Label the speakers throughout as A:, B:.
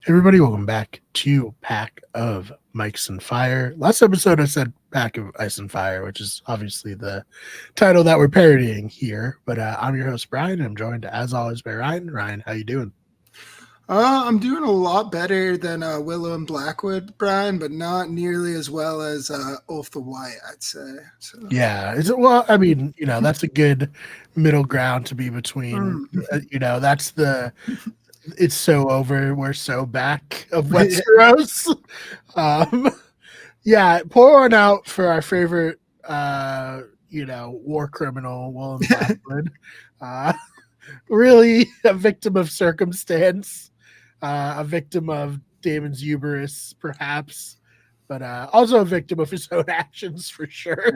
A: Everybody, welcome back to Pack of Mikes and Fire. Last episode, I said Pack of Ice and Fire, which is obviously the title that we're parodying here. But I'm your host, Brian, and I'm joined, as always, by Ryan. Ryan, how you doing?
B: I'm doing a lot better than Willow and Blackwood, Brian, but not nearly as well as Ulf the White, I'd say. So.
A: Yeah, is it? Well, I mean, that's a good middle ground to be between. That's the it's so over, we're so back of Westeros. Yeah, pour one out for our favorite, war criminal, Willem Blackwood. Really a victim of circumstance, a victim of Damon's hubris, perhaps, but also a victim of his own actions for sure.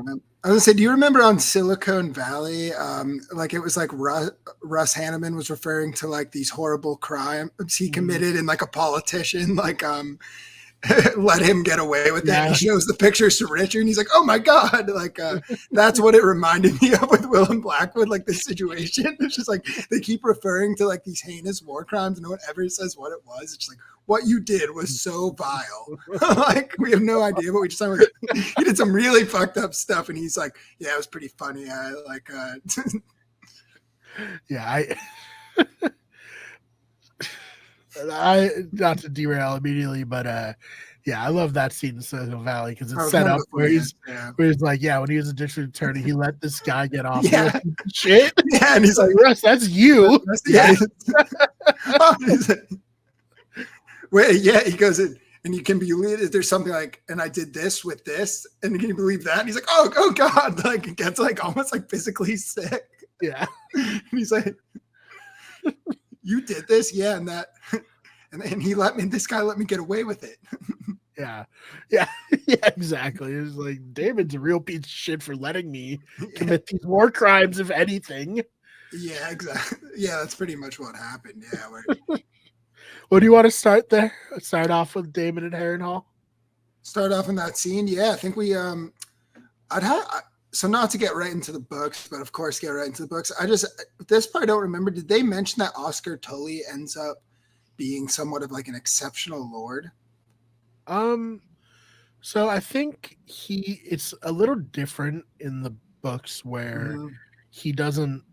B: I was gonna say, do you remember on Silicon Valley, it was like Russ Hanneman was referring to like these horrible crimes he committed, and like a politician let him get away with it. He shows the pictures to Richard, and he's like, "Oh my god!" That's what it reminded me of with Willem Blackwood. Like this situation, it's just like they keep referring to like these heinous war crimes, and no one ever says what it was. It's just like what you did was so vile. Like we have no idea, but we just like he did some really fucked up stuff, and he's like, "Yeah, it was pretty funny."
A: I not to derail immediately, but I love that scene in Silicon Valley because it's set up where he's like, when he was a district attorney, he let this guy get off shit.
B: Yeah, and he's like,
A: Russ, that's you.
B: Yeah. Wait, he goes in, and you can believe it. There's something like, and I did this with this, and can you believe that? And he's like, oh god, like it gets like almost like physically sick.
A: Yeah,
B: and he's like, you did this, and that, and he let me. This guy let me get away with it.
A: Yeah, exactly. It was like David's a real piece of shit for letting me commit these war crimes, if anything.
B: Yeah, exactly. Yeah, that's pretty much what happened. Yeah.
A: What do you want to start there? Start off with Damon and Harrenhal?
B: Start off in that scene. Yeah, I think we so not to get right into the books, but of course get right into the books. This part I don't remember. Did they mention that Oscar Tully ends up being somewhat of like an exceptional lord?
A: So I think it's a little different in the books where he doesn't,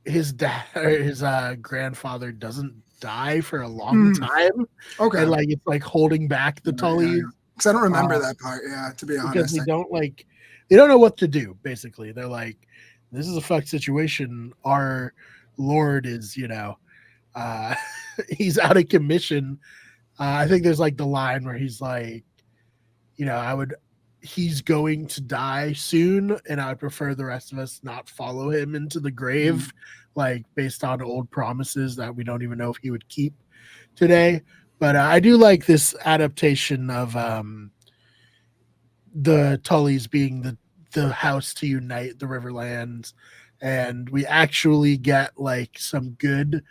A: his dad or his grandfather doesn't die for a long time.
B: Okay.
A: And like it's like holding back the Tullys.
B: Because I don't remember that part, to be honest.
A: Because they don't know what to do, basically. They're like, this is a fucked situation. Our lord is, he's out of commission. I think there's like the line where he's like, he's going to die soon, and I would prefer the rest of us not follow him into the grave, like based on old promises that we don't even know if he would keep today. But I do like this adaptation of the Tullys being the house to unite the Riverlands, and we actually get like some good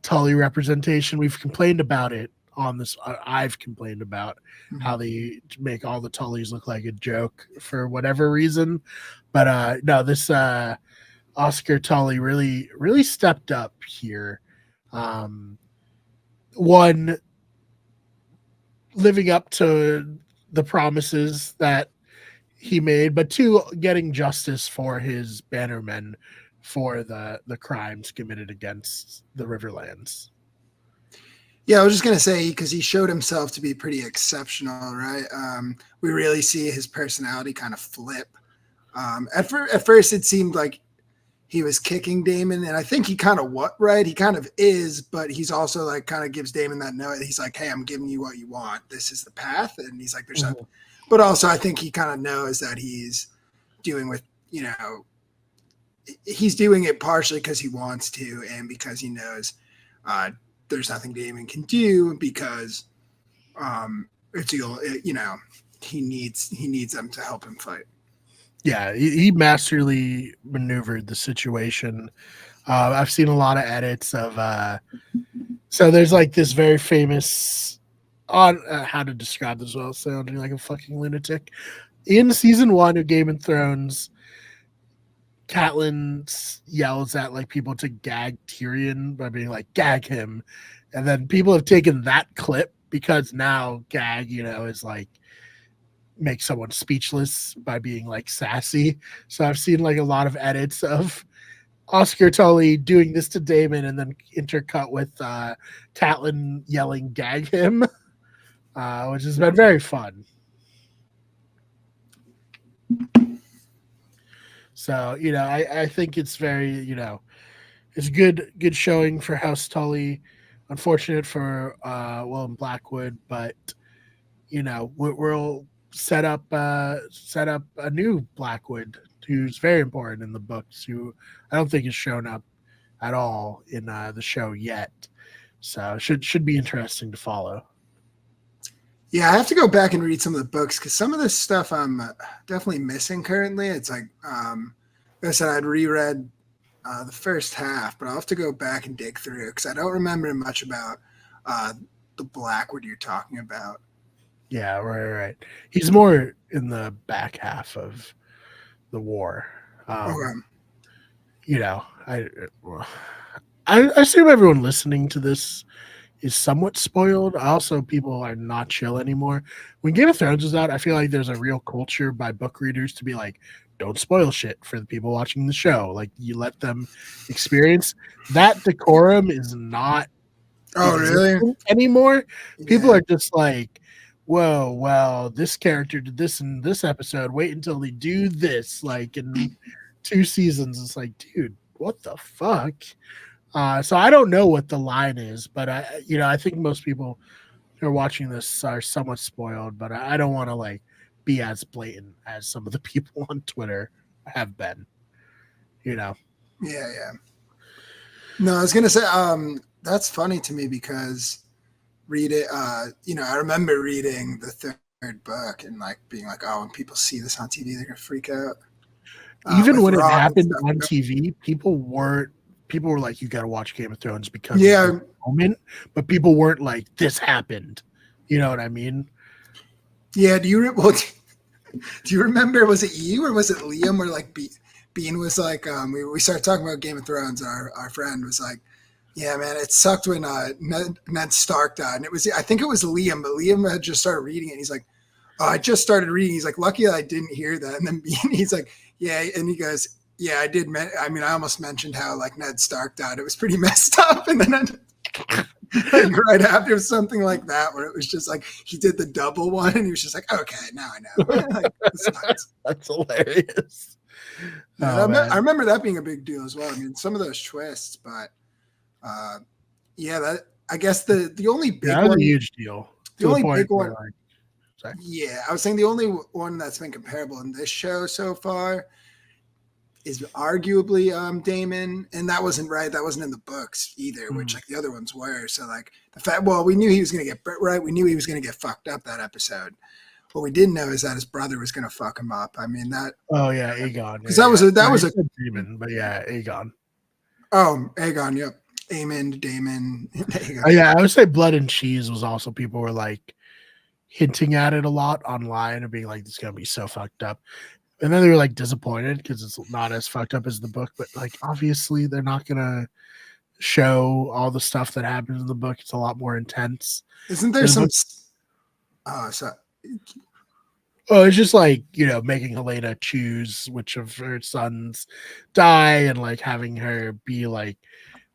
A: Tully representation. We've complained about it on this. I've complained about how they make all the Tullys look like a joke for whatever reason, but no, this Oscar Tully really stepped up here. One, living up to the promises that he made, but two, getting justice for his bannermen for the crimes committed against the Riverlands.
B: Yeah, I was just going to say, because he showed himself to be pretty exceptional, right? We really see his personality kind of flip. At first, it seemed like he was kicking Damon, and I think he kind of he kind of is, but he's also like kind of gives Damon that note. He's like, hey, I'm giving you what you want. This is the path. And he's like, there's something. But also, I think he kind of knows that he's doing he's doing it partially because he wants to, and because he knows there's nothing Damon can do, because he needs them to help him fight.
A: Yeah, he masterly maneuvered the situation. I've seen a lot of edits of so there's like this very famous on how to describe this without sounding like a fucking lunatic. In season 1 of Game of Thrones, Catelyn yells at like people to gag Tyrion by being like, gag him. And then people have taken that clip because now gag, is like make someone speechless by being like sassy. So I've seen like a lot of edits of Oscar Tully doing this to Damon and then intercut with Catelyn yelling "gag him," which has been very fun. So I think it's very it's good showing for House Tully. Unfortunate for Willem Blackwood, but we'll set up a new Blackwood who's very important in the books. Who I don't think has shown up at all in the show yet. So should be interesting to follow.
B: Yeah, I have to go back and read some of the books because some of this stuff I'm definitely missing currently. It's like, like I said, I'd reread the first half, but I'll have to go back and dig through because I don't remember much about the Blackwood you're talking about.
A: Yeah, right. He's more in the back half of the war.
B: Okay.
A: I assume everyone listening to this is somewhat spoiled. Also, people are not chill anymore. When Game of Thrones was out, I feel like there's a real culture by book readers to be like, don't spoil shit for the people watching the show. Like, you let them experience. That decorum is not
B: really
A: anymore. People
B: Yeah.
A: are just like, whoa, well, this character did this in this episode. Wait until they do this, like in 2 seasons. It's like, dude, what the fuck? So I don't know what the line is, but I think most people who are watching this are somewhat spoiled. But I don't want to like be as blatant as some of the people on Twitter have been.
B: Yeah. No, I was gonna say, that's funny to me because I remember reading the third book and like being like, oh, when people see this on TV, they're gonna freak out.
A: Even when it happened on TV, people were like, you got to watch Game of Thrones because of the moment, but people weren't like, this happened. You know what I mean?
B: Yeah. Do you remember? Was it you or was it Liam? Where like Bean was like, we started talking about Game of Thrones. Our friend was like, yeah, man, it sucked when Ned Stark died. And I think it was Liam, but Liam had just started reading it. And he's like, oh, I just started reading. He's like, lucky I didn't hear that. And then Bean, he's like, yeah. And he goes, yeah, I did. I almost mentioned how like Ned Stark died. It was pretty messed up. And then like right after, it was something like that, where it was just like he did the double one, and he was just like, okay, now I know. Like,
A: that's hilarious.
B: I remember that being a big deal as well. I mean, some of those twists, but that I guess the only big
A: one,
B: was
A: a huge deal.
B: The only big one. Yeah, I was saying the only one that's been comparable in this show so far is arguably Damon, and that wasn't right. That wasn't in the books either, which like the other ones were. So like the fact, we knew he was going to get right. We knew he was going to get fucked up that episode. What we didn't know is that his brother was going to fuck him up. I mean that.
A: Oh yeah, Aegon.
B: Because that was a
A: Damon, but yeah, Aegon.
B: Oh, Aegon. Yep. Damon. Aegon.
A: Oh, yeah, I would say Blood and Cheese was also, people were like hinting at it a lot online and being like, this is gonna be so fucked up. And then they were like disappointed because it's not as fucked up as the book, but like obviously they're not gonna show all the stuff that happens in the book. It's a lot more intense.
B: Isn't there some
A: it's just like, making Helena choose which of her sons die and like having her be like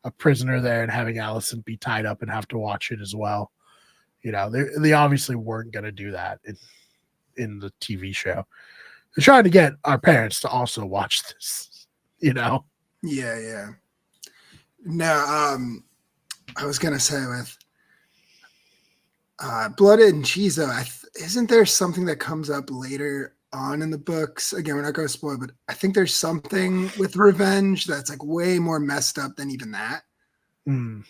A: a prisoner there and having Allison be tied up and have to watch it as well. They obviously weren't going to do that in the TV show. They're trying to get our parents to also watch this,
B: Yeah. No, I was going to say with Blood and Cheese, though, isn't there something that comes up later on in the books? Again, we're not going to spoil, but I think there's something with revenge that's like way more messed up than even that.
A: Am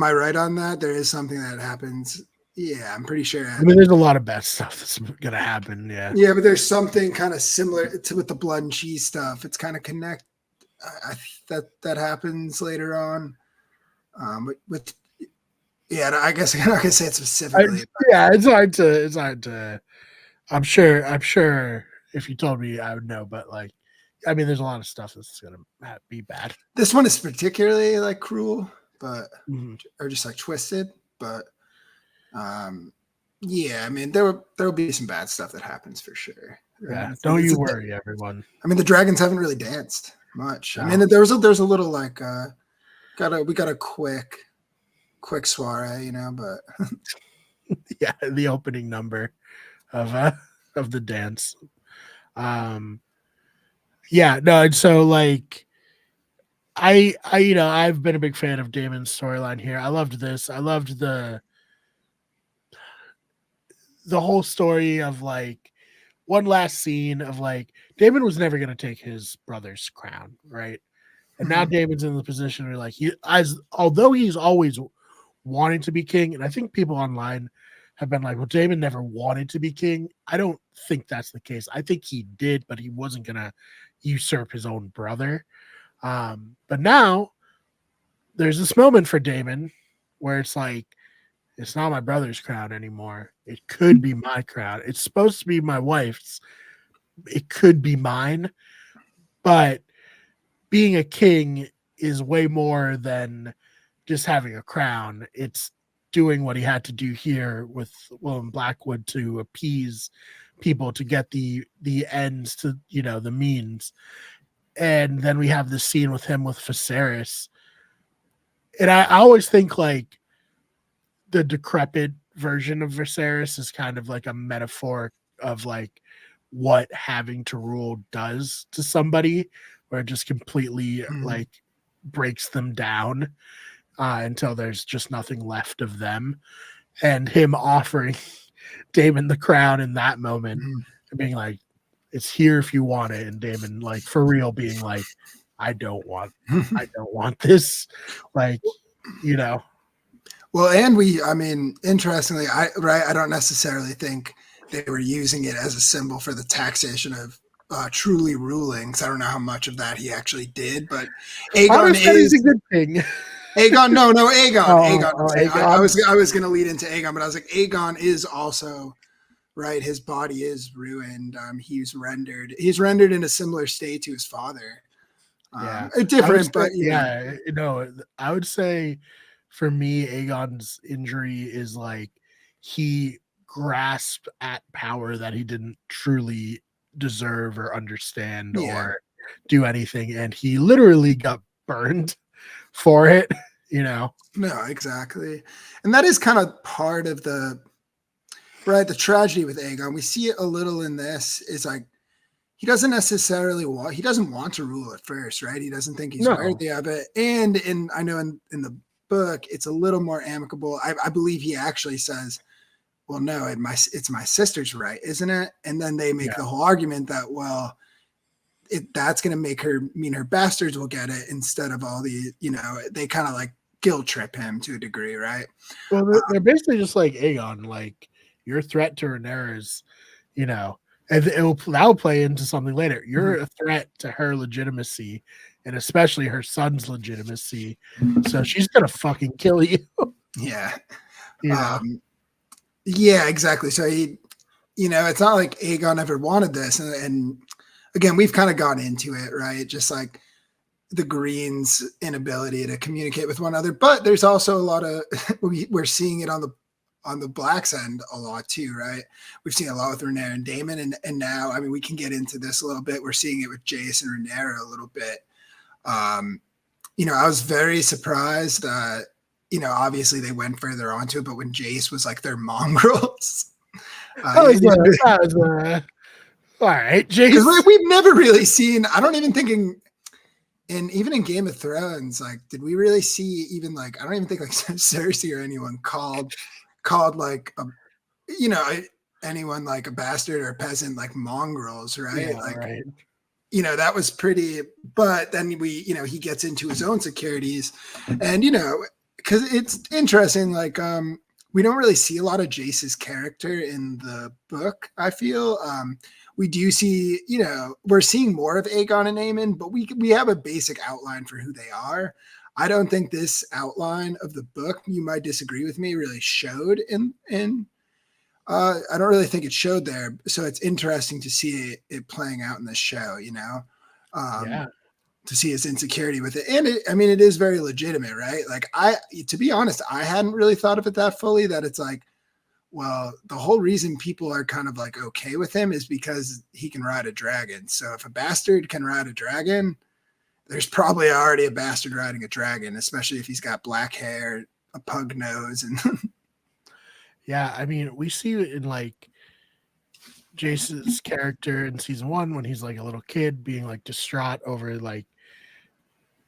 B: I right on that? There is something that happens. Yeah, I'm pretty sure.
A: I mean, there's a lot of bad stuff that's going to happen. Yeah.
B: Yeah, but there's something kind of similar with the Blood and Cheese stuff. It's kind of that happens later on. I guess I'm not gonna say it specifically.
A: It's hard to. I'm sure if you told me, I would know. But like, I mean, there's a lot of stuff that's gonna be bad.
B: This one is particularly like cruel, but
A: Mhm.
B: or just like twisted. But yeah, I mean there will be some bad stuff that happens for sure.
A: Yeah, don't
B: It's
A: you
B: a,
A: worry, everyone.
B: I mean the dragons haven't really danced much. I
A: No.
B: mean there's a little like we got a quick soiree, but
A: Yeah, the opening number of of the dance. Um, yeah, no, and so like I've been a big fan of Damon's storyline here. I loved this. I loved the whole story of like one last scene of like Damon was never going to take his brother's crown, right? And now
B: mhm.
A: Damon's in the position where like although he's always wanting to be king, and I think people online have been like, well, Damon never wanted to be king. I don't think that's the case. I think he did, but he wasn't gonna usurp his own brother. But now there's this moment for Damon where it's like, it's not my brother's crown anymore. It could be my crown. It's supposed to be my wife's. It could be mine, but being a king is way more than just having a crown. It's doing what he had to do here with William Blackwood to appease people to get the ends to the means. And then we have this scene with him with Viserys. And I always think like the decrepit version of Viserys is kind of like a metaphor of like what having to rule does to somebody, where it just completely
B: Mhm.
A: like breaks them down until there's just nothing left of them. And him offering Damon the crown in that moment
B: Mhm.
A: and being like, it's here if you want it. And Damon, like, for real, being like, I don't want this. Like, you know,
B: Well, and I mean, interestingly, I don't necessarily think they were using it as a symbol for the taxation of truly ruling. 'Cause I don't know how much of that he actually did, but
A: Connor
B: Aegon
A: said he's
B: is
A: a good thing.
B: Aegon. No, Aegon.
A: Oh,
B: Aegon. I'm saying
A: Aegon.
B: I was going to lead into Aegon, but I was like, Aegon is also right. His body is ruined. He's rendered in a similar state to his father.
A: Yeah. I would
B: Different,
A: say,
B: but
A: yeah, I would say for me, Aegon's injury is like he grasped at power that he didn't truly deserve or understand
B: yeah.
A: or do anything. And he literally got burned for it, you know?
B: No, exactly. And that is kind of part of the tragedy with Aegon. We see it a little in this is like he doesn't want to rule at first, right? He doesn't think he's
A: No.
B: worthy of it. And I know in the book it's a little more amicable. I believe he actually says, well, no, it's my sister's right, isn't it? And then they make
A: Yeah.
B: the whole argument that, well, that's going to make her mean her bastards will get it instead of all the, they kind of like guilt trip him to a degree, right?
A: Well, they're basically just like Aegon, like your threat to Rhaenyra is, and that'll play into something later. You're a threat to her legitimacy, and especially her son's legitimacy. So she's gonna fucking kill you.
B: Yeah.
A: You know.
B: Yeah, exactly. So it's not like Aegon ever wanted this. And again, we've kind of gone into it, right? Just like the Greens' inability to communicate with one another. But there's also a lot of we're seeing it on the Blacks end a lot too, right? We've seen a lot with Rhaenyra and Daemon, and now, I mean, we can get into this a little bit. We're seeing it with Jace and Rhaenyra a little bit. I was very surprised that, obviously they went further onto it, but when Jace was like their mongrels,
A: That was all right, Jace.
B: we've never really seen. I don't even think even in Game of Thrones, like, did we really see even like, I don't even think like Cersei or anyone called like anyone like a bastard or a peasant like mongrels, right?
A: Yeah,
B: Like,
A: right.
B: that was pretty, but then he gets into his own securities and, because it's interesting, like, we don't really see a lot of Jace's character in the book, I feel. We do see, we're seeing more of Aegon and Aemon, but we have a basic outline for who they are. I don't think this outline of the book, you might disagree with me, really showed in I don't really think it showed there. So it's interesting to see it playing out in the show,
A: Yeah.
B: to see his insecurity with it. And I mean, it is very legitimate, right? Like to be honest, I hadn't really thought of it that fully, that it's like, well, the whole reason people are kind of like okay with him is because he can ride a dragon. So if a bastard can ride a dragon, there's probably already a bastard riding a dragon, especially if he's got black hair, a pug nose, and
A: Yeah, I mean, we see it in like Jace's character in season 1 when he's like a little kid being like distraught over like,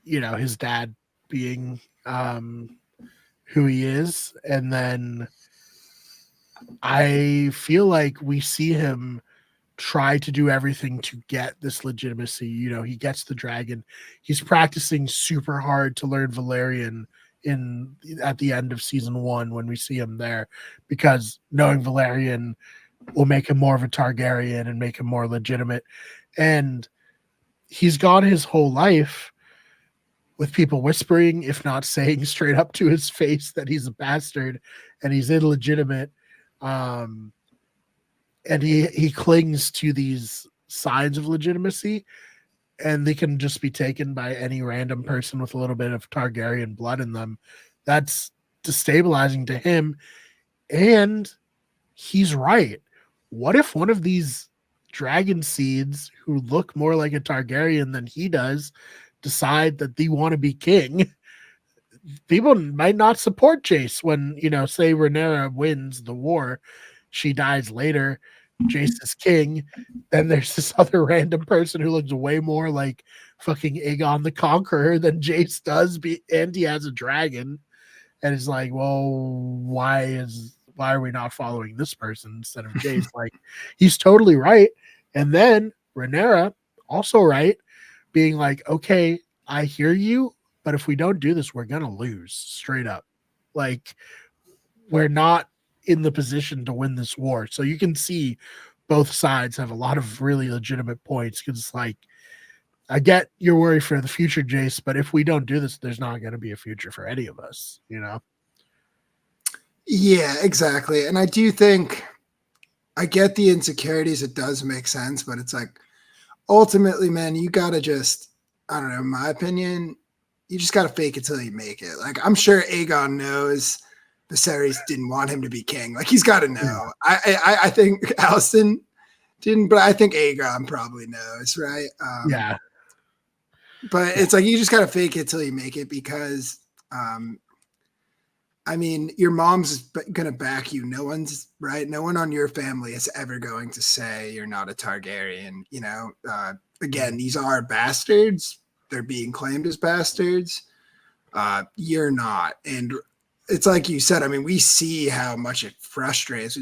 A: his dad being who he is. And then I feel like we see him try to do everything to get this legitimacy. He gets the dragon. He's practicing super hard to learn Valerian at the end of season 1 when we see him there, because knowing Valerian will make him more of a Targaryen and make him more legitimate. And he's gone his whole life with people whispering, if not saying straight up to his face, that he's a bastard and he's illegitimate. And he clings to these signs of legitimacy, and they can just be taken by any random person with a little bit of Targaryen blood in them. That's destabilizing to him. And he's right. What if one of these dragon seeds who look more like a Targaryen than he does decide that they want to be king? People might not support Jace when, say Rhaenyra wins the war, she dies later, Jace is king. Then there's this other random person who looks way more like fucking Aegon the Conqueror than Jace does, and he has a dragon. And it's like, well, why are we not following this person instead of Jace? Like, he's totally right. And then Rhaenyra, also right, being like, okay, I hear you, but if we don't do this, we're gonna lose straight up. Like, we're not in the position to win this war. So you can see both sides have a lot of really legitimate points, because it's like, I get your worry for the future, Jace, but if we don't do this, there's not going to be a future for any of us,
B: Yeah, exactly. And I do think I get the insecurities. It does make sense, but it's like, ultimately, man, you got to just, I don't know, in my opinion, you just got to fake it till you make it. Like, I'm sure Aegon knows Viserys didn't want him to be king. Like, he's got to know. I think Alicent didn't, but I think Aegon probably knows, right?
A: Yeah.
B: But it's like, you just got to fake it till you make it, because, I mean, your mom's going to back you. No one's right. No one on your family is ever going to say you're not a Targaryen. Again, these are bastards. They're being claimed as bastards. You're not. And it's like you said, I mean, we see how much it frustrates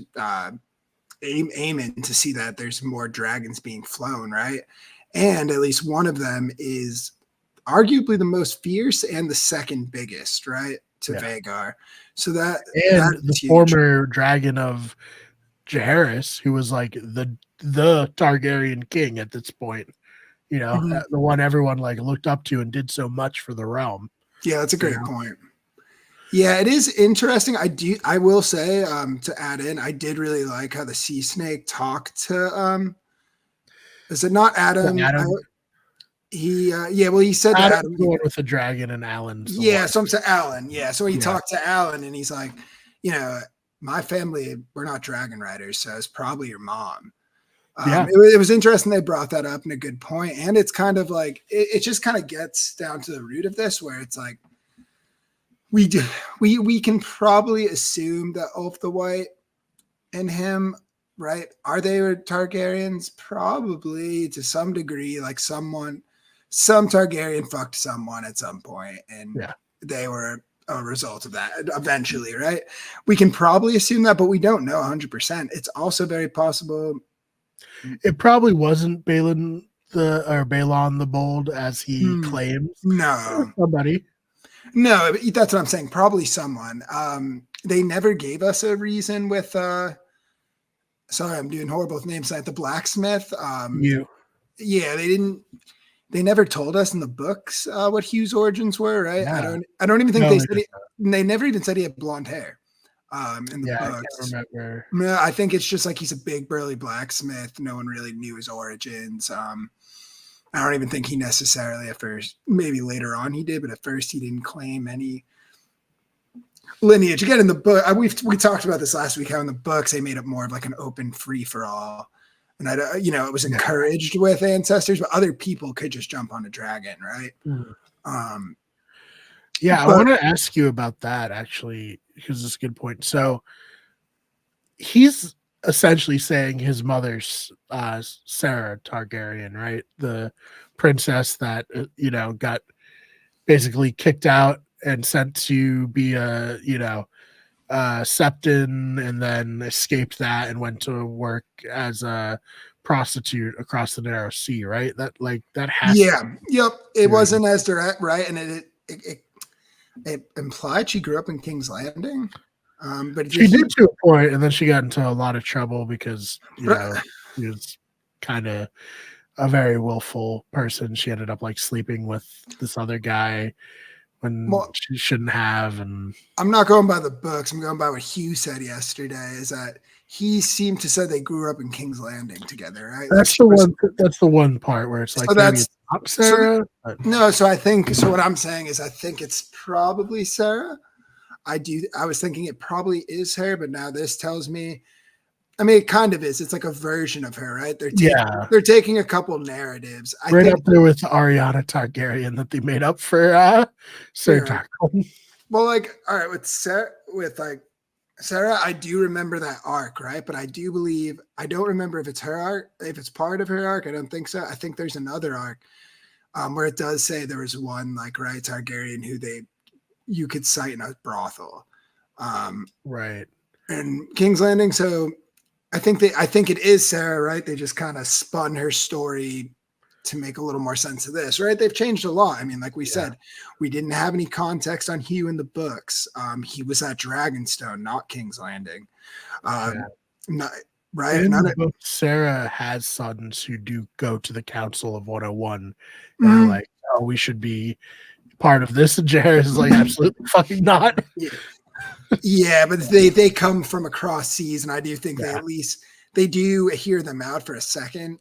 B: Aemon to see that there's more dragons being flown, right? And at least one of them is arguably the most fierce and the second biggest, right, to Vhagar. So that,
A: and the former dragon of Jaehaerys, who was like the Targaryen king at this point, the one everyone like looked up to and did so much for the realm.
B: Yeah, that's a great point. Yeah, it is interesting. I will say, to add in, I did really like how the sea snake talked to is it not Adam? He said
A: Adam's
B: to Adam,
A: the one with the dragon, and Alan's the one.
B: So I'm saying Alan. Yeah. So he talked to Alan, and he's like, my family, we're not dragon riders, so it's probably your mom. It was interesting they brought that up, and a good point. And it's kind of like it just kind of gets down to the root of this, where it's like we can probably assume that Ulf the White and him, right? Are they Targaryens? Probably, to some degree. Like some Targaryen fucked someone at some point, and they were a result of that eventually, right? We can probably assume that, but we don't know 100%. It's also very possible
A: it probably wasn't Balon the Bold, as he claims.
B: No,
A: somebody.
B: No, that's what I'm saying. Probably someone. They never gave us a reason with. Sorry, I'm doing horrible with names. Like the blacksmith. Yeah, they didn't. They never told us in the books what Hugh's origins were, right?
A: Yeah.
B: I don't even think they said. They never even said he had blonde hair. In the books.
A: I can't remember.
B: No, I think it's just like he's a big burly blacksmith. No one really knew his origins. I don't even think he necessarily at first, maybe later on he did, but at first he didn't claim any lineage. Again, in the book, we talked about this last week, how in the books they made it more of like an open free for all. And it was
A: Yeah.
B: encouraged with ancestors, but other people could just jump on a dragon, right? Um,
A: Yeah, I
B: but
A: want to ask you about that actually, because it's a good point. So he's essentially saying his mother's Sarah Targaryen, right? The princess that got basically kicked out and sent to be a septon, and then escaped that and went to work as a prostitute across the narrow sea, right? That has
B: yeah, yep, it
A: to.
B: wasn't as direct, right? And it implied she grew up in King's Landing. But
A: She
B: he,
A: did to a point, and then she got into a lot of trouble because
B: right,
A: she was kind of a very willful person. She ended up like sleeping with this other guy when
B: well,
A: she shouldn't have, and
B: I'm not going by the books. I'm going by what Hugh said yesterday. Is that he seemed to say they grew up in King's Landing together, right? Like
A: that's
B: she
A: the
B: was.
A: one. That's the one part where it's
B: So
A: like maybe
B: that's
A: it's not
B: so.
A: Sarah, but
B: No, so I think so. What I'm saying is, I think it's probably Sarah. I do. I was thinking it probably is her, but now this tells me. I mean, it kind of is. It's like a version of her, right?
A: yeah,
B: They're taking a couple narratives. I
A: right
B: think
A: up there with Ariana Targaryen that they made up for Sir
B: here.
A: Targaryen.
B: Well, like, all right, with Sarah, I do remember that arc, right? But I do believe I don't remember if it's her arc, if it's part of her arc. I don't think so. I think there's another arc where it does say there was one like right Targaryen who you could cite in a brothel,
A: Right.
B: and King's Landing. So I think it is Sarah, right? They just kind of spun her story to make a little more sense of this, right? They've changed a lot. I mean, like we
A: Yeah.
B: said, we didn't have any context on Hugh in the books. He was at Dragonstone, not King's Landing.
A: Yeah.
B: Not, right?
A: In
B: None
A: the
B: of,
A: book, Sarah has sons who do go to the Council of 101 and are
B: mm,
A: like, "Oh, we should be part of this." And Jared is like, "Absolutely fucking not."
B: yeah, yeah, but they come from across seas, and I do think
A: Yeah.
B: they do hear them out for a second.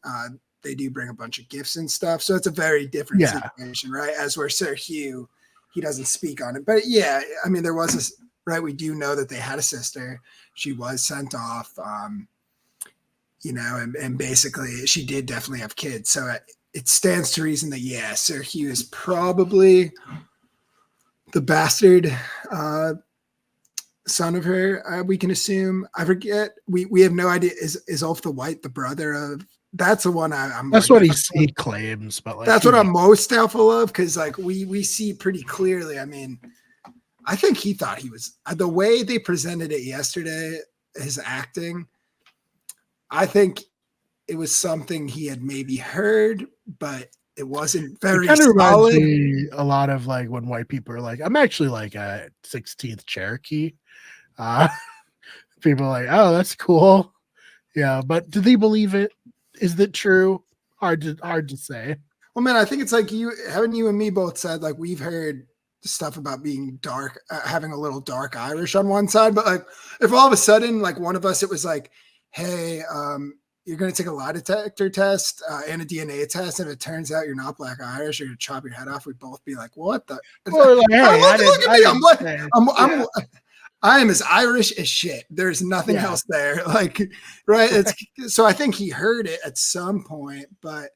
B: They do bring a bunch of gifts and stuff, so it's a very different
A: Yeah.
B: situation, right? As where Sir Hugh, he doesn't speak on it, but yeah, I mean, there was a right. We do know that they had a sister. She was sent off, and basically she did definitely have kids. So it stands to reason that yeah, Sir Hugh is probably the bastard son of her. We can assume. I forget. We have no idea. Is Ulf the White the brother of? That's the one I'm
A: That's
B: like.
A: what he claims, but like,
B: That's
A: who
B: what
A: knows?
B: I'm most doubtful of because like we see pretty clearly. I mean, I think he thought he was the way they presented it yesterday. His acting, I think it was something he had maybe heard, but it wasn't
A: It
B: very
A: kind of reminds
B: solid.
A: me a lot of like when white people are like, "I'm actually like a 16th Cherokee." Uh, People are like, "Oh, that's cool." Yeah, but do they believe it? Is it true? Hard to say.
B: Well, man, I think it's like haven't you and me both said like we've heard stuff about being dark, having a little dark Irish on one side, but like if all of a sudden like one of us it was like, hey, you're going to take a lie detector test and a DNA test, and if it turns out you're not Black Irish, you're going to chop your head off. We'd both be like, what the?
A: Or like,
B: I'm
A: "Hey,
B: look at
A: I
B: me. I'm
A: didn't
B: like,
A: say."
B: I'm
A: Yeah,
B: I am as Irish as shit. There's nothing
A: yeah.
B: else there. Like, right? It's so I think he heard it at some point, but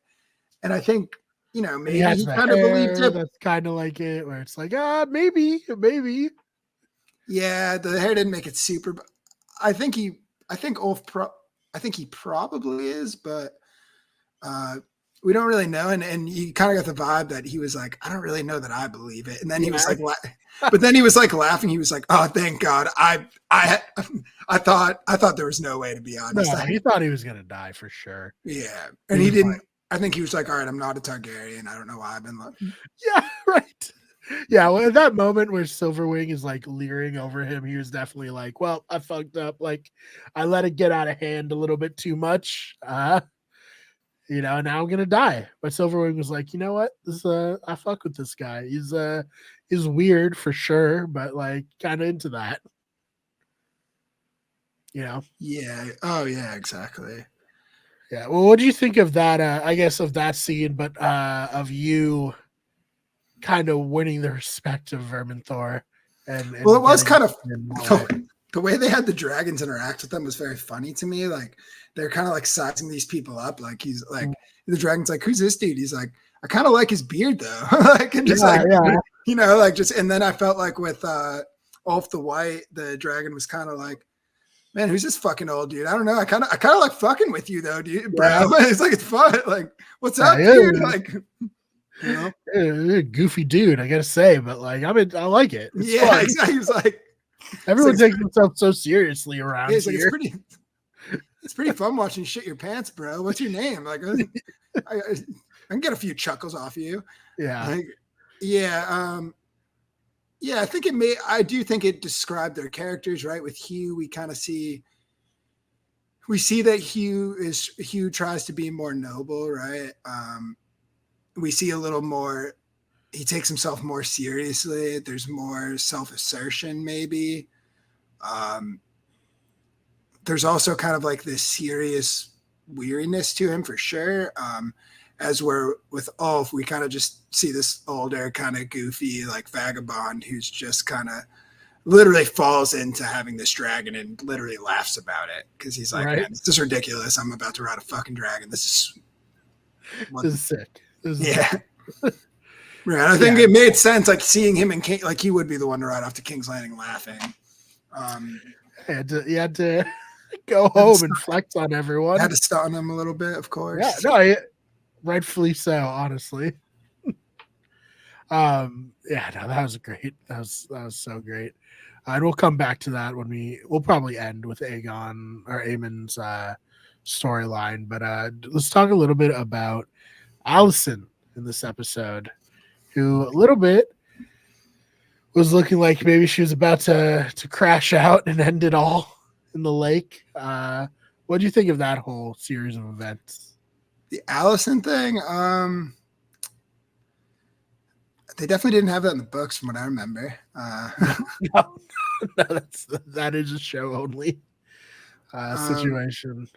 B: and I think
A: And he
B: maybe
A: has
B: he
A: the
B: kind of believed
A: hair
B: it.
A: that's kind of like it, where it's like, maybe.
B: Yeah, the hair didn't make it super. I think I think I think he probably is, but uh, we don't really know. And you kind of got the vibe that he was like, I don't really know that I believe it. And then he was
A: Yeah,
B: like, but then he was like laughing. He was like, oh, thank God. I, I thought there was no way to be honest.
A: no, he thought he was gonna die for sure.
B: Yeah,
A: He
B: and he
A: was like,
B: didn't. I think he was like, all right, I'm not a Targaryen. I don't know why I've been.
A: yeah, right. Yeah, well, at that moment where Silverwing is like leering over him, he was definitely like, "Well, I fucked up. Like, I let it get out of hand a little bit too much. Now I'm gonna die." But Silverwing was like, "You know what? I fuck with this guy. He's weird for sure, but like, kind of into that. You know,
B: Yeah. Oh, yeah. Exactly.
A: Yeah. Well, what do you think of that? I guess of that scene, but of you kind of winning the respect of Verminthor
B: Well, it
A: and
B: was
A: getting
B: kind of
A: in the way.
B: the way they had the dragons interact with them was very funny to me. Like they're kind of like sizing these people up. Like he's like the dragon's like, who's this dude? He's like, I kind of like his beard though. Like and just like
A: Yeah.
B: like just and then I felt like with Ulf the White, the dragon was kind of like, man, who's this fucking old dude? I don't know. I kind of like fucking with you though, dude, bro. It's like it's fun. Like, what's up, dude? Like, you know,
A: goofy dude, I gotta say, but like I like it. It's fun.
B: exactly. He was like,
A: everyone takes himself so seriously around
B: it's
A: here.
B: Like, it's pretty fun watching you shit your pants, bro. What's your name? Like, I can get a few chuckles off you.
A: Yeah.
B: Like, yeah. I do think it described their characters, right? With Hugh, we kind of see that Hugh tries to be more noble, right? We see a little more, he takes himself more seriously. There's more self-assertion, maybe. There's also kind of like this serious weariness to him for sure. As we're with Ulf, we kind of just see this older, kind of goofy, like vagabond who's just kind of literally falls into having this dragon and literally laughs about it because he's like, man, this is ridiculous. I'm about to ride a fucking dragon. This is
A: sick.
B: Right. I think it made sense, like seeing him and King, like he would be the one to ride off to King's Landing laughing.
A: You had to go home and flex on everyone.
B: Had to stun him a little bit, of course.
A: Yeah, no, rightfully so, honestly. That was great. That was so great. And we'll come back to that when we'll probably end with Aegon or Aemon's storyline. But let's talk a little bit about Allison in this episode, who a little bit was looking like maybe she was about to crash out and end it all in the lake. What do you think of that whole series of events?
B: The Allison thing, they definitely didn't have that in the books from what I remember.
A: No, that is a show only situation.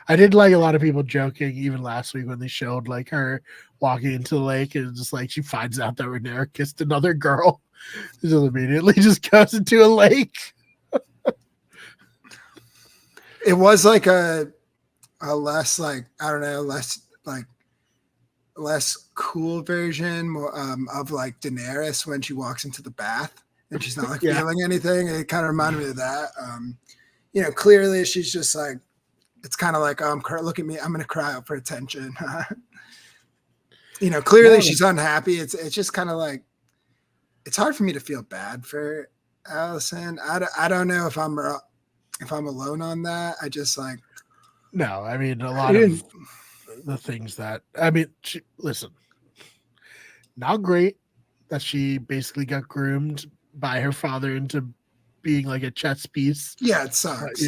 A: I did like a lot of people joking even last week when they showed like her walking into the lake and just like she finds out that Rhaenyra kissed another girl. She just immediately just goes into a lake.
B: It was like a less like, I don't know, less cool version of like Daenerys when she walks into the bath and she's not like feeling anything. It kind of reminded me of that. Clearly she's just like, it's kind of like, look at me, I'm going to cry out for attention. Clearly she's unhappy. It's just kind of like, it's hard for me to feel bad for Allison. I don't know if I'm alone on that. I just like,
A: no, I mean, a lot of the things that, listen, not great that she basically got groomed by her father into being like a chess piece.
B: Yeah, it sucks.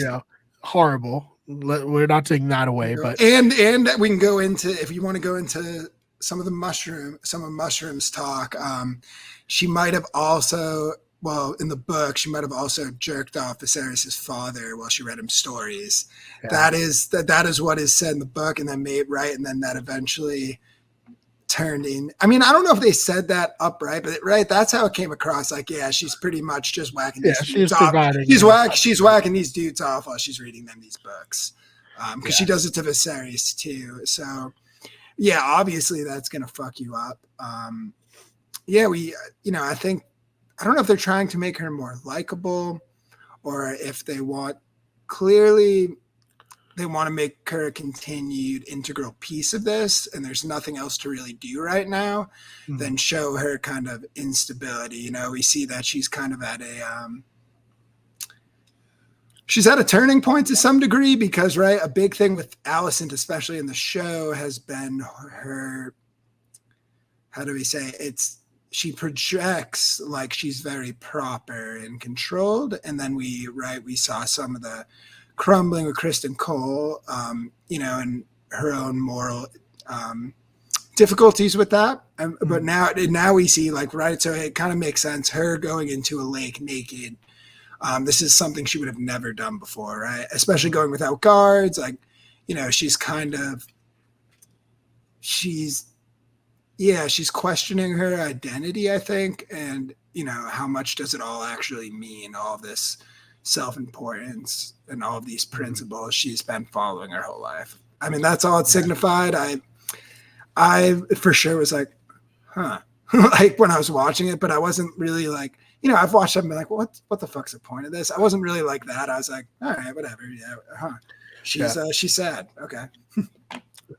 A: Horrible. We're not taking that away, but
B: and we can go into, if you want to go into some of mushrooms talk. She might have also, in the book, she might have also jerked off Viserys' father while she read him stories. Yeah. That is what is said in the book, and then that eventually turned in. I mean, I don't know if they said that upright, but that's how it came across. Like, yeah, she's pretty much just whacking these dudes off. She's whacking these dudes off while she's reading them these books. Because she does it to Viserys too. So, yeah, obviously that's gonna fuck you up. I think, I don't know if they're trying to make her more likable, or if they want to make her a continued integral piece of this, and there's nothing else to really do right now than show her kind of instability. We see that she's kind of at a turning point to some degree, because a big thing with Alicent, especially in the show, has been her, how do we say, she projects like she's very proper and controlled, and then we saw some of the crumbling with Kristen Cole, and her own moral difficulties with that. But now we see so it kind of makes sense, her going into a lake naked. This is something she would have never done before, right? Especially going without guards. she's kind of she's she's questioning her identity, I think, and how much does it all actually mean, all this self-importance and all of these principles she's been following her whole life. I mean, that's all it signified. I for sure was like, huh. Like when I was watching it, but I wasn't really like, I've watched them and been like, what the fuck's the point of this? I wasn't really like that. I was like, all right, whatever. Yeah. She's sad. Okay.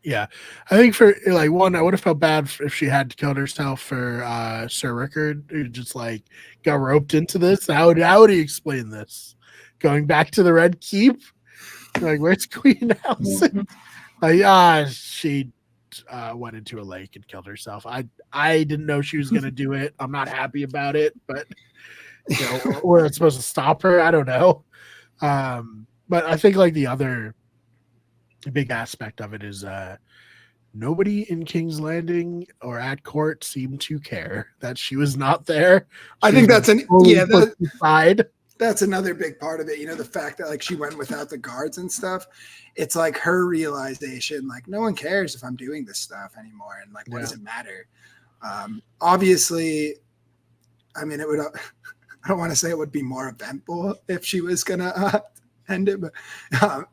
A: Yeah, I think for like one, I would have felt bad if she had killed herself for Sir Rickard, who just like got roped into this. How would he explain this? Going back to the Red Keep, like where's Queen Allison? Like she went into a lake and killed herself. I didn't know she was gonna do it. I'm not happy about it, but or it's supposed to stop her. I don't know. But I think like the other big aspect of it is nobody in King's Landing or at court seemed to care that she was not there.
B: I think that's that's another big part of it. The fact that like she went without the guards and stuff. It's like her realization, like no one cares if I'm doing this stuff anymore, and like what does it matter? Obviously, I mean, it would. I don't want to say it would be more eventful if she was gonna end it, but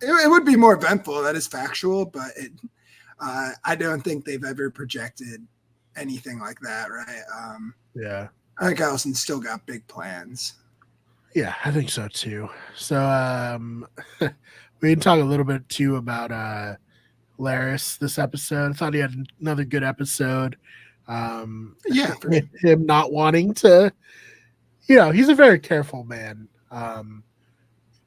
B: it would be more eventful. That is factual, but I don't think they've ever projected anything like that, right? I think Allison's still got big plans.
A: Yeah, I think so too. So we can talk a little bit too about Laris this episode. I thought he had another good episode. Him not wanting to, he's a very careful man.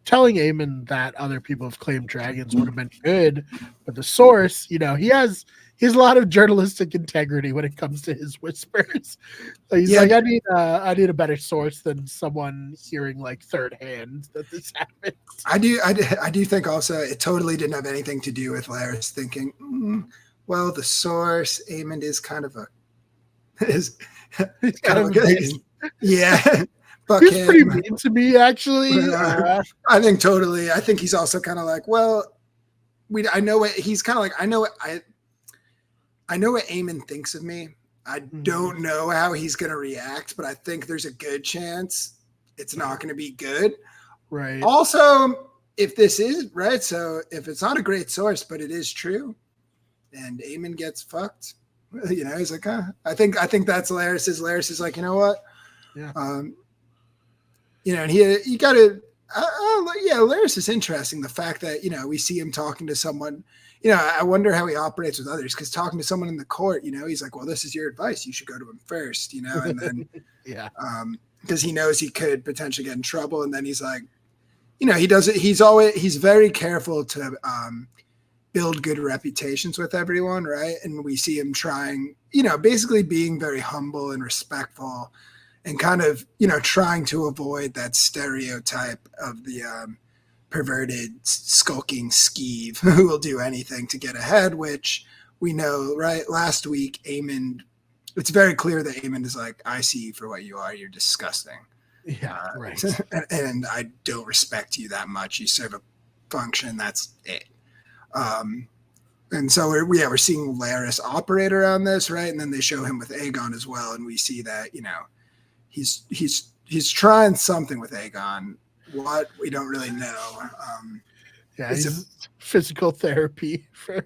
A: Telling Aemon that other people have claimed dragons would have been good, but the source, he has a lot of journalistic integrity when it comes to his whispers. So he's like, I need a better source than someone hearing like third hand that this happened.
B: I do think also it totally didn't have anything to do with Laris thinking, well, the source, Aemon is kind of a Fuck
A: he's
B: him.
A: pretty mean to me, actually.
B: I think totally. I think he's also kind of like, well, I know what he's kind of like. I know what Aemon thinks of me. I don't know how he's going to react, but I think there's a good chance it's not going to be good.
A: Right.
B: Also, if this is right, so if it's not a great source, but it is true, and Aemon gets fucked, he's like, I think that's Laris. Laris is like, you know what?
A: Yeah.
B: And you got to, Laris is interesting. The fact that, we see him talking to someone, I wonder how he operates with others, because talking to someone in the court, he's like, well, this is your advice. You should go to him first, and then, because he knows he could potentially get in trouble. And then he's like, he does it. He's very careful to build good reputations with everyone. Right. And we see him trying, basically being very humble and respectful, and kind of, trying to avoid that stereotype of the perverted, skulking skeeve who will do anything to get ahead, which we know, right? Last week, Aemon, it's very clear that Aemon is like, I see you for what you are. You're disgusting.
A: Yeah, right.
B: And I don't respect you that much. You serve a function. That's it. And so we're seeing Laris operate around this, right? And then they show him with Aegon as well. And we see that, he's trying something with Aegon. What, we don't really know.
A: It's physical therapy for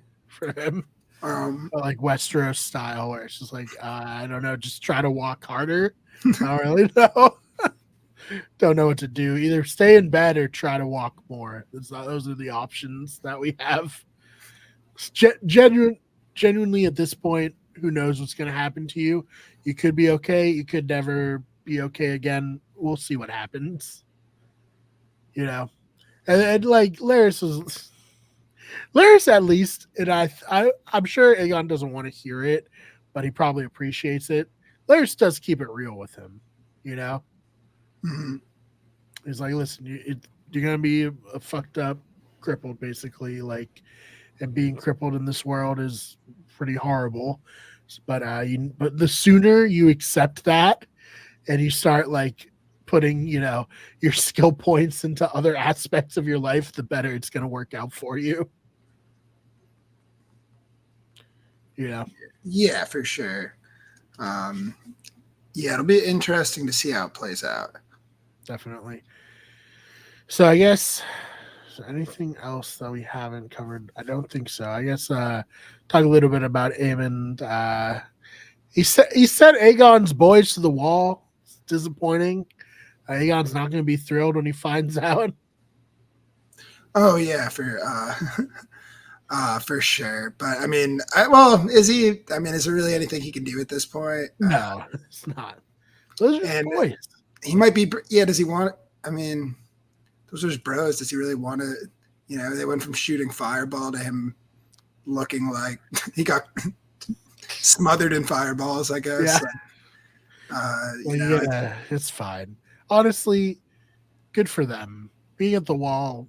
A: him, like Westeros style, where it's just like I don't know, just try to walk harder. I don't really know. Don't know what to do. Either stay in bed or try to walk more. Those are the options that we have. Genuinely, at this point, who knows what's going to happen to you? You could be okay. You could never be okay again. We'll see what happens. And like Laris at least, and I'm sure Aegon doesn't want to hear it, but he probably appreciates it. Laris does keep it real with him.
B: Mm-hmm.
A: He's like, listen, you're gonna be a fucked up, crippled, basically, like, and being crippled in this world is pretty horrible. But but the sooner you accept that and you start like putting, your skill points into other aspects of your life, the better it's gonna work out for you.
B: Yeah, for sure. Yeah, it'll be interesting to see how it plays out.
A: Definitely. So I guess anything else that we haven't covered? I don't think so. I guess talk a little bit about Aemond. He sent Aegon's boys to the wall. It's disappointing. Aegon's not going to be thrilled when he finds out.
B: Oh yeah, for sure. But I mean, is he? I mean, is there really anything he can do at this point?
A: No, it's not. Those are his boys.
B: He might be. Yeah. Does he want? I mean, those are his bros. Does he really want to? They went from shooting fireball to him looking like he got smothered in fireballs, I guess.
A: Yeah. It's fine. Honestly, good for them. Being at the wall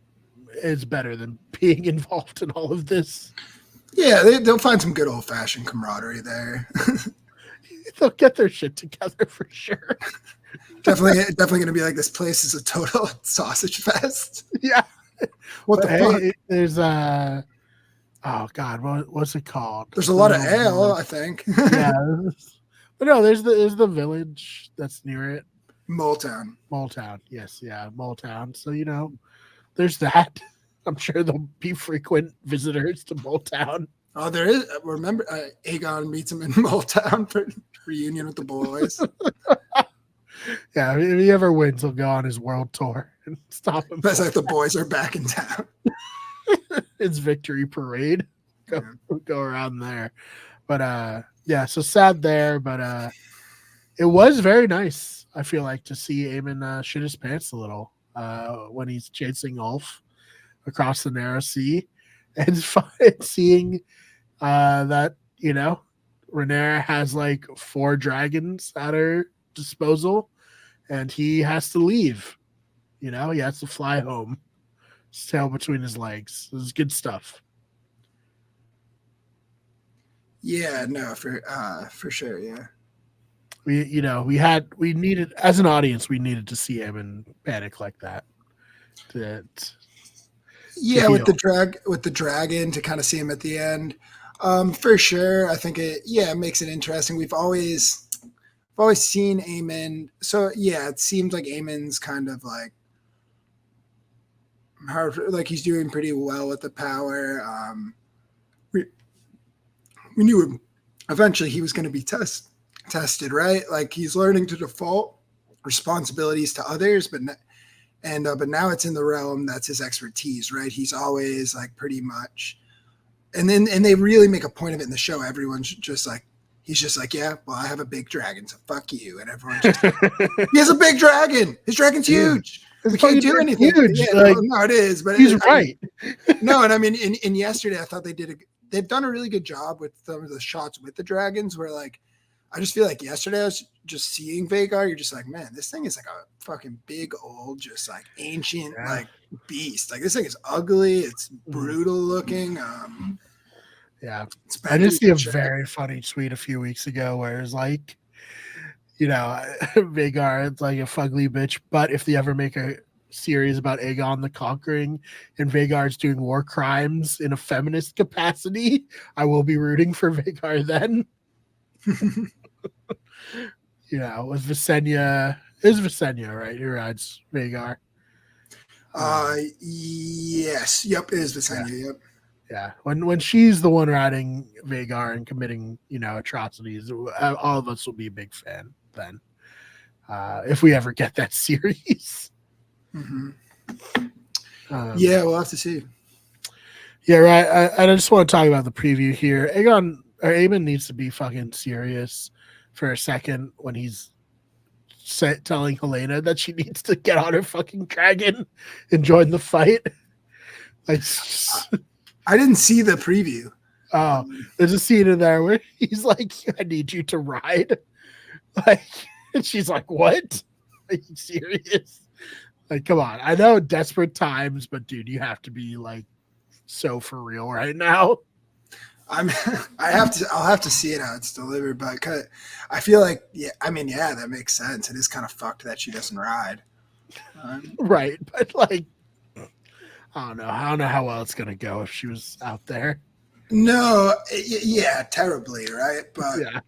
A: is better than being involved in all of this.
B: Yeah, they'll find some good old-fashioned camaraderie there.
A: They'll get their shit together for sure.
B: Definitely going to be like, this place is a total sausage fest.
A: Yeah.
B: What the fuck?
A: There's oh god, what's it called?
B: There's a lot of ale, I think.
A: Yeah. But no, there's the village that's near it.
B: Moletown.
A: Yes, yeah, Moletown. So there's that. I'm sure there'll be frequent visitors to Moletown.
B: Oh, there is. Remember, Aegon meets him in Moletown for reunion with the boys.
A: Yeah, if he ever wins, he'll go on his world tour and stop him.
B: That's like the boys are back in town.
A: It's victory parade. Go around there. But yeah, so sad there, but it was very nice, I feel like, to see Aemon shit his pants a little when he's chasing Ulf across the narrow sea. And seeing that, Rhaenyra has like 4 dragons at her disposal and he has to leave. He has to fly home. His tail between his legs. This is good stuff.
B: Yeah, no, for sure, yeah.
A: We needed, as an audience, we needed to see Aemon panic like that.
B: Yeah, with the dragon to kind of see him at the end. For sure. I think it makes it interesting. We've always seen Aemon. So yeah, it seems like Aemon's kind of like he's doing pretty well with the power. We knew him. Eventually he was going to be tested, right? Like he's learning to default responsibilities to others, but now it's in the realm that's his expertise, right? He's always like pretty much, and they really make a point of it in the show. Everyone's just like, he's just like, yeah, well, I have a big dragon, so fuck you, and everyone's just, he has a big dragon. His dragon's huge. We can't do anything.
A: Huge.
B: Yeah, no, it is, but
A: he's right.
B: No, and I mean, in yesterday, I thought they've done a really good job with some of the shots with the dragons, where like, I just feel like yesterday I was just seeing Vhagar. You're just like, man, this thing is like a fucking big old, just like ancient like beast. Like this thing is ugly. It's brutal looking.
A: Yeah, I did see a very funny tweet a few weeks ago where it's like, Vhagar, it's like a fugly bitch. But if they ever make a series about Aegon the Conquering and Vhagar's doing war crimes in a feminist capacity, I will be rooting for Vhagar then. With Visenya. Is Visenya, right? Who rides Vhagar?
B: Yes. Yep, it is Visenya,
A: yeah.
B: Yep.
A: Yeah. When she's the one riding Vhagar and committing, atrocities, all of us will be a big fan then. If we ever get that series.
B: Mm-hmm. Yeah, we'll have to see.
A: Yeah, right. I just want to talk about the preview here. Aemon needs to be fucking serious for a second when he's telling Helena that she needs to get on her fucking dragon and join the fight.
B: I didn't see the preview.
A: Oh, there's a scene in there where he's like, I need you to ride. Like, and she's like, what? Are you serious? Like, come on. I know desperate times, but dude, you have to be like so for real right now.
B: I'll have to see it how it's delivered, but I feel like, that makes sense. It is kind of fucked that she doesn't ride.
A: Right. But like, I don't know how well it's going to go if she was out there.
B: No, yeah, terribly, right? But
A: Yeah.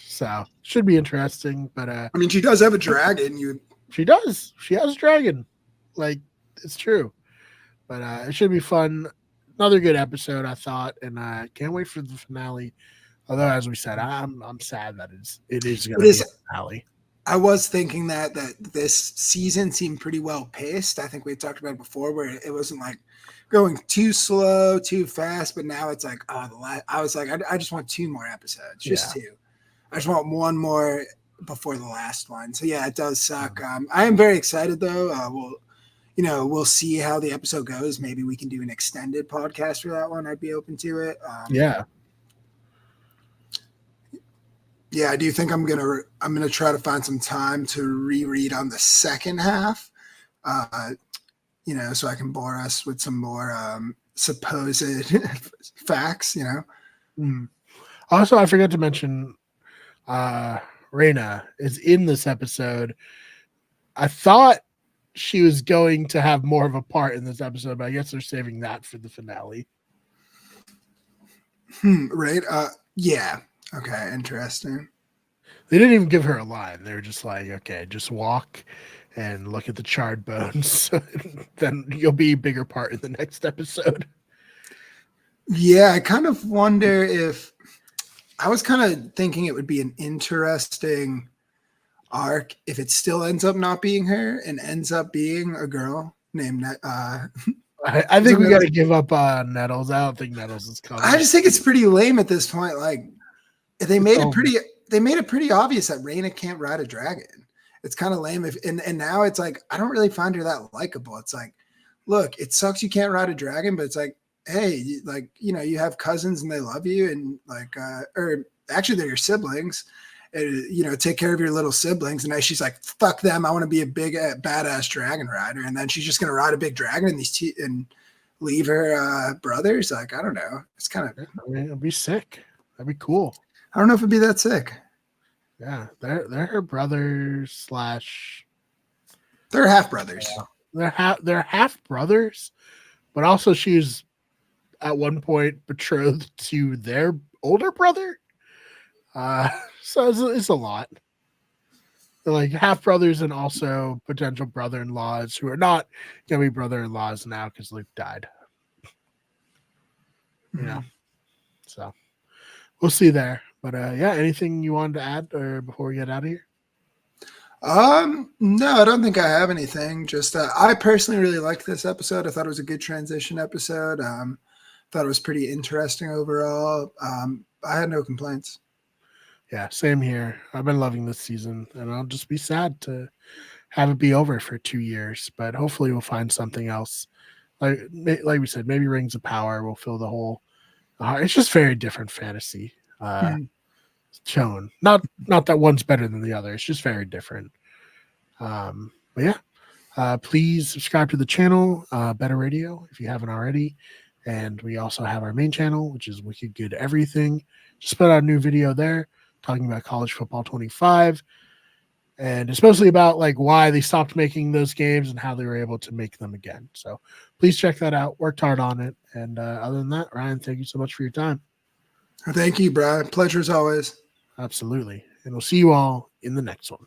A: So should be interesting. But
B: I mean, she does have a dragon.
A: she does. She has a dragon. Like, it's true. But it should be fun. Another good episode, I thought, and I can't wait for the finale. Although, as we said, I'm sad that it is going
B: It
A: to be
B: is.
A: a finale.
B: I was thinking that this season seemed pretty well paced. I think we talked about it before, where it wasn't like going too slow, too fast. But now it's like, I was like, I just want 2 more episodes, just 2. I just want 1 more before the last one. So yeah, it does suck. I am very excited though. We'll see how the episode goes. Maybe we can do an extended podcast for that one. I'd be open to it.
A: Yeah.
B: Yeah, I do think I'm gonna try to find some time to reread on the second half, so I can bore us with some more supposed facts.
A: Also, I forgot to mention, Reyna is in this episode. I thought she was going to have more of a part in this episode, but I guess they're saving that for the finale.
B: Right? Yeah. Okay, interesting.
A: They didn't even give her a line. They were just like, okay, just walk and look at the charred bones. Then you'll be a bigger part in the next episode.
B: Yeah, I kind of wonder if I was kind of thinking it would be an interesting arc if it still ends up not being her and ends up being a girl named
A: I think we got to give up on Nettles. I don't think Nettles is coming.
B: I just think it's pretty lame at this point. Like they made it pretty obvious that Reyna can't ride a dragon. It's kind of lame. And now it's like I don't really find her that likable. It's like, look, it sucks you can't ride a dragon, but it's like, hey, you have cousins and they love you, and or actually they're your siblings. Take care of your little siblings. And now she's like, fuck them. I want to be a big badass dragon rider. And then she's just gonna ride a big dragon and leave her brothers. Like, I don't know. It's kind of.
A: I mean, it'd be sick. That'd be cool.
B: I don't know if it'd be that sick.
A: Yeah, they're her brothers /
B: They're half brothers.
A: They're half brothers, but also she's at one point betrothed to their older brother. So it's a lot. They're like half brothers and also potential brother-in-laws who are not gonna be brother-in-laws now because Luke died. So we'll see there. But yeah, anything you wanted to add or before we get out of here?
B: No, I don't think I have anything. Just I personally really liked this episode. I thought it was a good transition episode. Thought it was pretty interesting overall. I had no complaints.
A: Yeah, same here. I've been loving this season, and I'll just be sad to have it be over for 2 years. But hopefully, we'll find something else. Like we said, maybe Rings of Power will fill the hole. It's just very different fantasy. Shown. Not that one's better than the other. It's just very different. But yeah, please subscribe to the channel, Better Radio, if you haven't already. And we also have our main channel, which is Wicked Good Everything. Just put out a new video there talking about College Football 25. And it's mostly about like why they stopped making those games and how they were able to make them again. So please check that out. Worked hard on it. And other than that, Ryan, thank you so much for your time.
B: Thank you, Brian. Pleasure as always.
A: Absolutely. And we'll see you all in the next one.